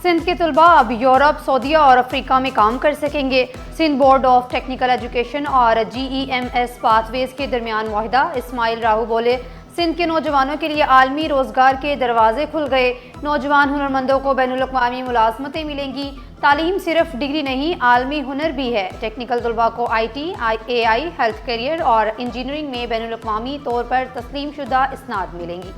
सिंध के तलबा अब यूरोप, सऊदीया और अफ्रीका में काम कर सकेंगे। Sindh board of technical education और GEMS पाथवेज के दरमियान मुआहिदा। इस्माइल राहू बोले, सिंध के नौजवानों के लिए आलमी रोजगार के दरवाजे खुल गए। नौजवान हुनरमंदों को बैनुल-अक़वामी मुलाजमतें मिलेंगी। तालीम सिर्फ डिग्री नहीं, आलमी हुनर भी है। टेक्निकल तलबा को IT, AI, हेल्थ कैरियर और इंजीनियरिंग में बैनुल-अक़वामी तौर पर तस्लीम शुदा इसनाद मिलेंगी।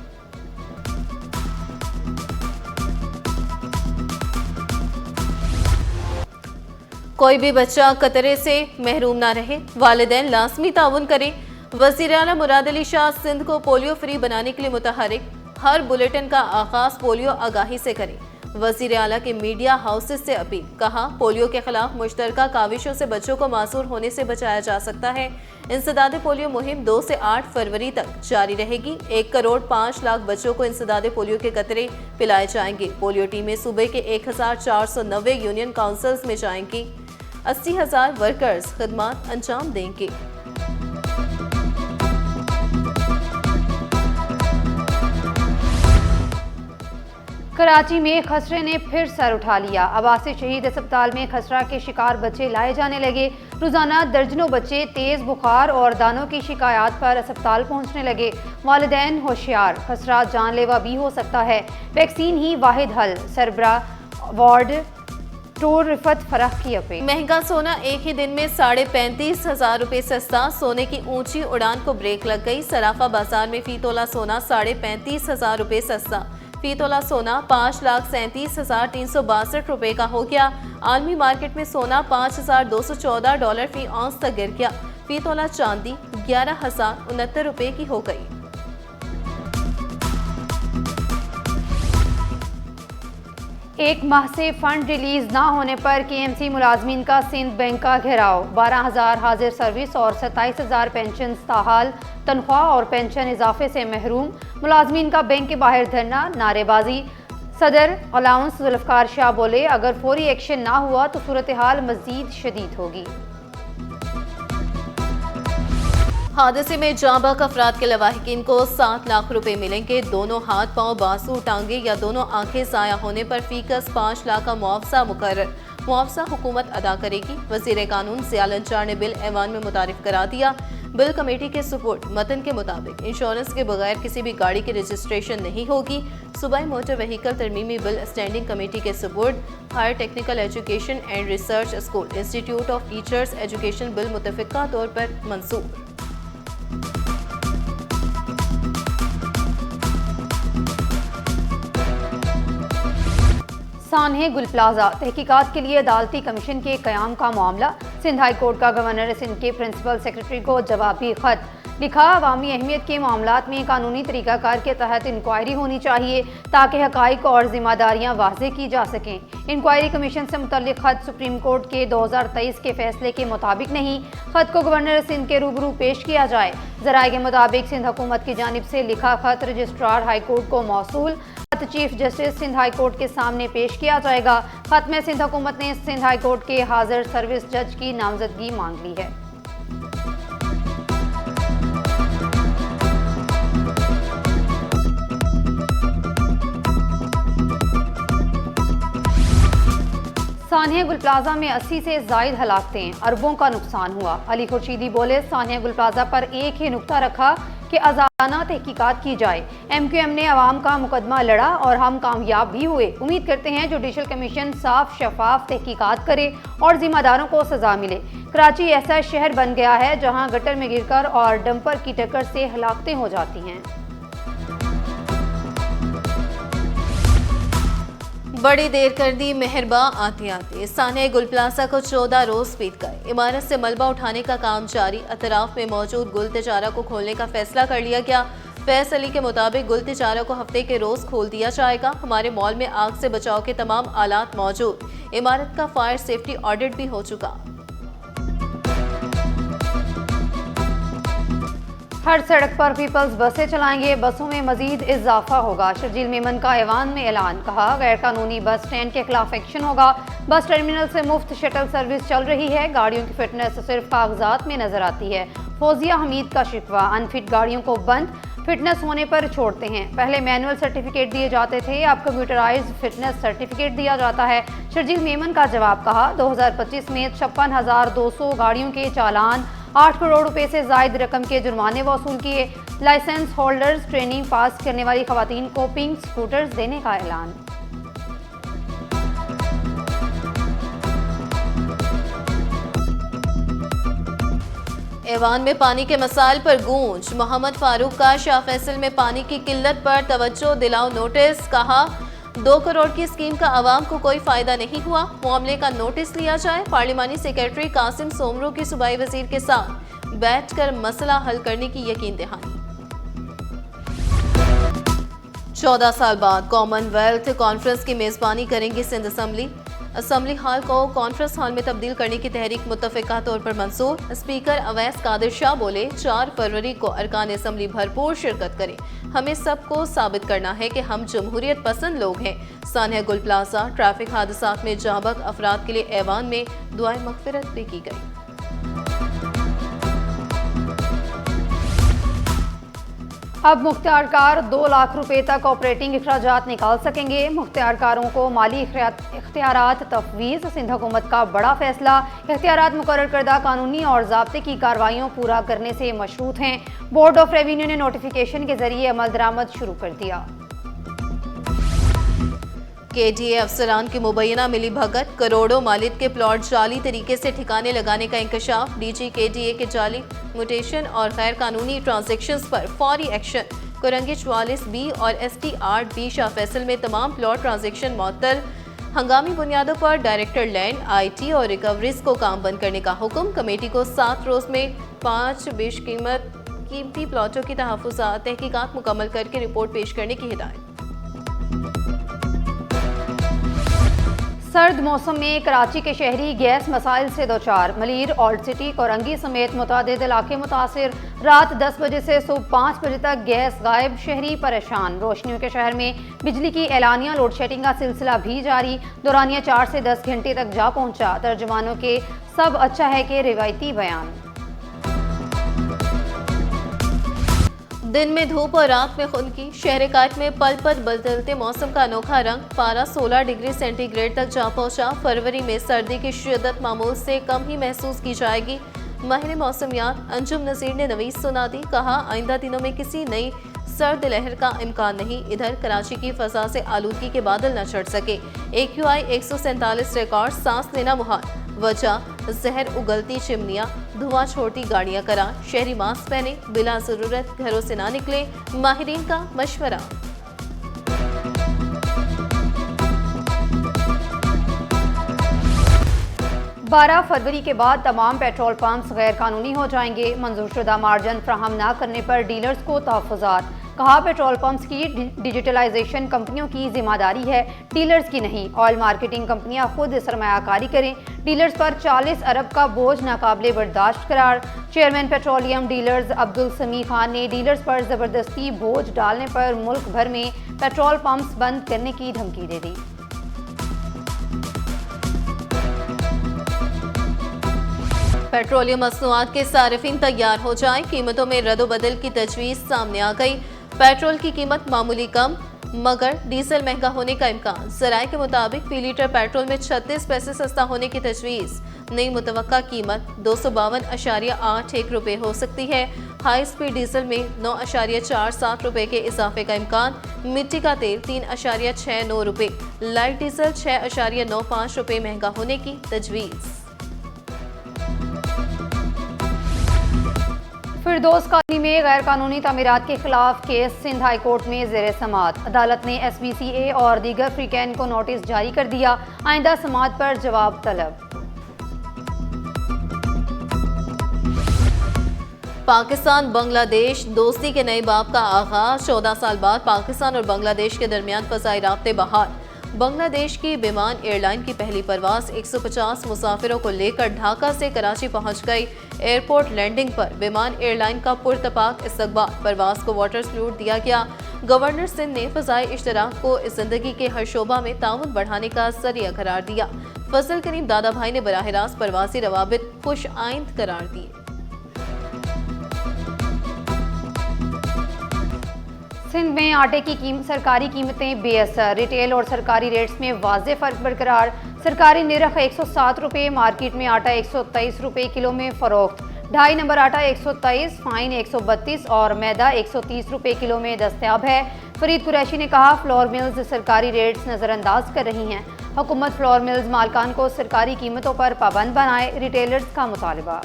कोई भी बच्चा कतरे से महरूम ना रहे, वालिदैन लाजमी ताउन करें। वज़ीर आला मुराद अली शाह सिंध को पोलियो फ्री बनाने के लिए मुतहरिक। हर बुलेटिन का आगाज पोलियो आगाही से करें। वज़ीर आला के मीडिया हाउसेस से अपील, कहा पोलियो के खिलाफ मुश्तरका काविशों से बच्चों को मासूर होने से बचाया जा सकता है। इंसदादे पोलियो मुहिम 2 से 8 फरवरी तक जारी रहेगी। 1 करोड़ 5 लाख बच्चों को इंसदादे पोलियो के कतरे पिलाए जाएंगे। पोलियो टीमें सूबे के 1490 यूनियन काउंसिल्स में जाएंगी। 80,000 वर्कर्स खिदमत अंजाम देंगे। कराची में खसरे ने फिर सर उठा लिया। अब्बासी शहीद अस्पताल में खसरा के शिकार बच्चे लाए जाने लगे। रोजाना दर्जनों बच्चे तेज बुखार और दानों की शिकायत पर अस्पताल पहुंचने लगे। वालिदैन होशियार, खसरा जानलेवा भी हो सकता है। वैक्सीन ही वाहिद हल। सरबरा वार्ड टूर रिफत फराह की अपील। महंगा सोना एक ही दिन में 35,500 रुपए सस्ता। सोने की ऊंची उड़ान को ब्रेक लग गई। सराफा बाजार में फी तोला सोना 35,500 रुपए सस्ता। फी तोला सोना 5,37,362 रुपए का हो गया। आलमी मार्केट में सोना $5,214 फी औंस तक गिर गया। फी तोला चांदी 11,069 रुपए की हो गई। एक माह से फंड रिलीज ना होने पर KMC मुलाजमीन का सिंध बैंक का घेराव। 12,000 हाजिर सर्विस और 27,000 पेंशन ताहाल तनख्वाह और पेंशन इजाफे से महरूम। मुलाजमीन का बैंक के बाहर धरना, नारेबाजी। सदर अलाउंस जुल्फकार शाह बोले, अगर फौरी एक्शन ना हुआ तो सूरत हाल मजीद शदीद होगी। हादसे में जांबाक अफराद के लवाहिकीन को 7 लाख रुपए मिलेंगे। दोनों हाथ, पांव, बासु, टांगे या दोनों आंखें साया होने पर फीकस 5 लाख का मुआवजा मुकर्रर। मुआवजा हुकूमत अदा करेगी। वजीर कानून ज़िया लंचार ने बिल ऐवान में मुतारिफ करा दिया। बिल कमेटी के सुपुर्द। मतन के मुताबिक इंश्योरेंस के बगैर किसी भी गाड़ी की रजिस्ट्रेशन नहीं होगी। सूबाई मोटर व्हीकल तरमीमी बिल स्टैंडिंग कमेटी के सुपुर्द। Higher technical education and research school institute of teachers education bill मुतफिका तौर पर मंजूर। सान्हे गुल प्लाजा तहकीकात के लिए अदालती कमीशन के कयाम का मामला। सिंध हाई कोर्ट का गवर्नर सिंध के प्रिंसिपल सेक्रेटरी को जवाबी खत लिखा। अवामी अहमियत के मामलात में कानूनी तरीकाकार के तहत इंक्वायरी होनी चाहिए ताकि हकाइक और जिम्मेदारियां वाज़ेह की जा सकें। इंक्वायरी कमीशन से मुतल्लिक खत सुप्रीम कोर्ट के 2023 के फैसले के मुताबिक नहीं। खत को गवर्नर सिंध के रूबरू पेश किया जाए। ज़राए के मुताबिक सिंध हुकूमत की जानिब से लिखा खत रजिस्ट्रार हाई कोर्ट को मौसूल। Chief justice Sindh high court के सामने पेश किया जाएगा। खत में सिंध हुकूमत ने सिंध हाई कोर्ट के हाजिर सर्विस जज की नामजदगी मांग ली है। सानिया गुल प्लाजा में 80 से जायद हलाकतें, अरबों का नुकसान हुआ। अली खुर्शीदी बोले, सानिया गुल प्लाजा पर एक ही नुक्ता रखा कि आज़ादाना तहकीकात की जाए। MQM ने अवाम का मुकदमा लड़ा और हम कामयाब भी हुए। उम्मीद करते हैं जुडिशल कमीशन साफ शफाफ तहकीकात करे और जिम्मेदारों को सजा मिले। कराची ऐसा शहर बन गया है जहां गटर में गिरकर और डंपर की टक्कर से हलाकतें हो जाती हैं। बड़ी देर कर दी मेहरबा आते आते। सानिया गुल प्लाजा को 14 रोज बीत गए। इमारत से मलबा उठाने का काम जारी। अतराफ में मौजूद गुल तिजारा को खोलने का फैसला कर लिया गया। फैज अली के मुताबिक गुल तिजारा को हफ्ते के रोज खोल दिया जाएगा। हमारे मॉल में आग से बचाव के तमाम आलात मौजूद। इमारत का फायर सेफ्टी ऑडिट भी हो चुका। हर सड़क पर पीपल्स बसें चलाएंगे। बसों में मजीद इजाफा होगा। शर्जील मेमन का ऐवान में ऐलान। कहा, गैर कानूनी बस स्टैंड के खिलाफ एक्शन होगा। बस टर्मिनल से मुफ्त शटल सर्विस चल रही है। गाड़ियों की फिटनेस सिर्फ कागजात में नजर आती है। फौजिया हमीद का शिकवा, अनफिट गाड़ियों को बंद। फिटनेस होने पर छोड़ते हैं। पहले मैनुअल सर्टिफिकेट दिए जाते थे, अब कंप्यूटराइज्ड फिटनेस सर्टिफिकेट दिया जाता है। शर्जील मेमन का जवाब कहा, 2025 में 56,200 गाड़ियों के चालान, 8 करोड़ रुपए से जायद रकम के जुर्माने वसूल किए। लाइसेंस होल्डर्स, ट्रेनिंग पास करने वाली खवातीन को पिंक स्कूटर्स देने का ऐलान। ऐवान में पानी के मसाइल पर गूंज, मोहम्मद फारूक का शाह फैसल में पानी की किल्लत पर तवज्जो दिलाओ नोटिस। कहा, 2 करोड़ की स्कीम का आवाम को कोई फायदा नहीं हुआ, मामले का नोटिस लिया जाए। पार्लिमानी सेक्रेटरी कासिम सोमरो की सूबाई वजीर के साथ बैठकर मसला हल करने की यकीन दहानी। 14 साल बाद कॉमनवेल्थ कॉन्फ्रेंस की मेजबानी करेंगी सिंध असम्बली। असम्बली हॉल को कॉन्फ्रेंस हॉल में तब्दील करने की तहरीक मुत्तफ़िका तौर पर मंजूर। स्पीकर अवैस कादिर शाह बोले, 4 फरवरी को अरकान असम्बली भरपूर शिरकत करें। हमें सबको साबित करना है कि हम जमहूरियत पसंद लोग हैं। सानिया गुल प्लाजा ट्रैफिक हादसात में जाबक अफराद के लिए ऐवान में दुआए मगफिरत भी की गई। अब मुख्तियारकार 2 लाख रुपए तक ऑपरेटिंग अखराजात निकाल सकेंगे। मुख्तियारकारों को माली इख्तियारात तफवीज़, सिंध हुकूमत का बड़ा फैसला। इख्तियारात मुकर्रर करदा कानूनी और ज़ाब्ते की कार्रवाइयों पूरा करने से मशरूत हैं। बोर्ड ऑफ रेवेन्यू ने नोटिफिकेशन के जरिए अमल दरामद शुरू कर दिया। KDA अफसरान की मुबैना मिली भगत, करोड़ों मालिक के प्लॉट जाली तरीके से ठिकाने लगाने का इंकशाफ। DG KDA के जाली म्यूटेशन और गैर कानूनी ट्रांजेक्शंस पर फौरी एक्शन। कुरंगी 44B और ST 8B शाह फैसल में तमाम प्लॉट ट्रांजेक्शन मुअत्तल। हंगामी बुनियादों पर डायरेक्टर लैंड, IT और रिकवरीज को काम बंद करने का हुक्म। कमेटी को 7 रोज में 5 कीमती प्लॉटों की तहफ़्फ़ुज़ात तहकीकात मुकम्मल करके रिपोर्ट पेश करने की हिदायत। सर्द मौसम में कराची के शहरी गैस मसाइल से दो चार। मलीर, ओल्ड सिटी, कोरंगी समेत मुतादिद इलाके मुतासिर। रात 10 बजे से सुबह 5 बजे तक गैस गायब, शहरी परेशान। रोशनियों के शहर में बिजली की एलानिया लोड शेडिंग का सिलसिला भी जारी। दौरानिया 4 से 10 घंटे तक जा पहुंचा। तर्जुमानों के सब अच्छा है के रिवायती बयान। दिन में धूप और रात में खुनकी। शहर काट में पल पल बदलते मौसम का अनोखा रंग। पारा 16 डिग्री सेंटीग्रेड तक जा पहुंचा। फरवरी में सर्दी की शिद्दत मामूल से कम ही महसूस की जाएगी। माहिर मौसमियात अंजुम नज़ीर ने नवीस सुना दी। कहा, आइंदा दिनों में किसी नई सर्द लहर का इम्कान नहीं। इधर कराची की फजा से आलूदगी के बादल न चढ़ सके। AQI 147 रिकॉर्ड, सांस लेना मुहाल। वजह, जहर उगलती चिमनियां, धुआं छोड़ती गाड़ियां करा। शहरी मास्क पहने, बिला जरूरत घरों से ना निकले, माहिरीन का मशवरा। बारह फरवरी के बाद तमाम पेट्रोल पंप्स गैर कानूनी हो जाएंगे। मंजूरशुदा मार्जिन फ्राहम न करने पर डीलर्स को तहफ़्फ़ुज़ात। कहा, पेट्रोल पंप्स की डिजिटलाइजेशन कंपनियों की जिम्मेदारी है, डीलर्स की नहीं। ऑयल मार्केटिंग कंपनियां खुद सरमायाकारी करें। डीलर्स पर 40 अरब का बोझ नाकाबिले बर्दाश्त करार। चेयरमैन पेट्रोलियम डीलर्स अब्दुल समी खान ने डीलर्स पर ज़बरदस्ती बोझ डालने पर मुल्क भर में पेट्रोल पंप्स बंद करने की धमकी दे दी। पेट्रोलियम मसनूआत के सारिफिन तैयार हो जाएं। कीमतों में रद्द-बदल की तजवीज़ सामने आ गई। पेट्रोल की कीमत मामूली कम, मगर डीजल महंगा होने का इम्कान। ज़राए के मुताबिक फी लीटर पेट्रोल में 36 पैसे सस्ता होने की तजवीज़। नई मुतवक्का कीमत 252.81 रुपये हो सकती है। हाई स्पीड डीजल में 9.47 रुपये के इजाफे का इम्कान। मिट्टी का तेल 3.69 रुपये, लाइट डीजल 6.95 रुपये महंगा होने की तजवीज़। फिरदौस कॉलोनी में गैर कानूनी तामीरात के खिलाफ केस सिंध हाई कोर्ट में ज़ेर समाअत। अदालत ने SBCA और दीगर फ्रीकैन को नोटिस जारी कर दिया। आइंदा समाअत पर जवाब तलब। पाकिस्तान बांग्लादेश दोस्ती के नए बाब का आगाज। 14 साल बाद पाकिस्तान और बांग्लादेश के दरमियान फ़ज़ाई राब्ते बहाल। बांग्लादेश की विमान एयरलाइन की पहली परवाज 150 मुसाफिरों को लेकर ढाका से कराची पहुंच गई। एयरपोर्ट लैंडिंग पर विमान एयरलाइन का पुरतपाक इस्तकबाल। परवाज को वाटर सल्यूट दिया गया। गवर्नर सिंध ने फ़ज़ाई इश्तराक को इस जिंदगी के हर शोबा में ताउन बढ़ाने का ज़रिया करार दिया। फजल करीम दादा भाई ने बराह रास्त परवासी रवाबित खुश आइंद करार दिए। सिंध में आटे की सरकारी कीमतें बेअसर, रिटेल और सरकारी रेट्स में वाज़े फ़र्क बरकरार। सरकारी निरख 107 रुपये, मार्केट में आटा 123 रुपये किलो में फ़रोख्त। 2.5 नंबर आटा 123, फाइन 132 और मैदा 130 रुपये किलो में दस्तयाब है। फरीद कुरैशी ने कहा, फ्लोर मिल्स सरकारी रेट्स नज़रअंदाज कर रही हैं। हुकूमत फ्लोर मिल्स मालकान को सरकारी कीमतों पर पाबंद बनाए, रिटेलर्स का मुतालबा।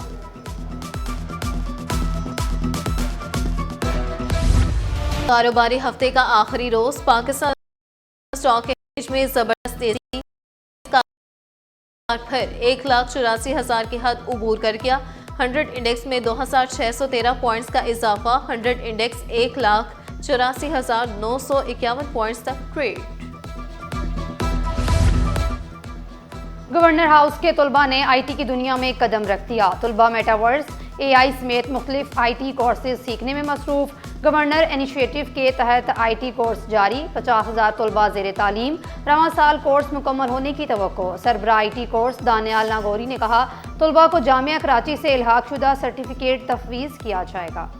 कारोबारी हफ्ते का आखिरी रोज पाकिस्तान स्टॉक एक्सचेंज में जबरदस्त तेजी फिर 1,84,000 की हद उबूर कर गया। 100 इंडेक्स में 2,613 पॉइंट्स का इजाफा। 100 इंडेक्स 1,84,951 पॉइंट्स तक ट्रेड। गवर्नर हाउस के तलबा ने IT की दुनिया में कदम रख दिया। तलबा मेटावर्स, AI समेत मुख्तलिफ IT कोर्सेज सीखने में मसरूफ। गवर्नर इनिशिएटिव के तहत IT कोर्स जारी। 50,000 तलबा ज़ेर तालीम। रवां साल कोर्स मुकम्मल होने की तवक्को। सरबरा IT कोर्स दानियाल नागौरी ने कहा, तलबा को जामिया कराची से इल्हाक शुदा सर्टिफिकेट तफवीज़ किया जाएगा।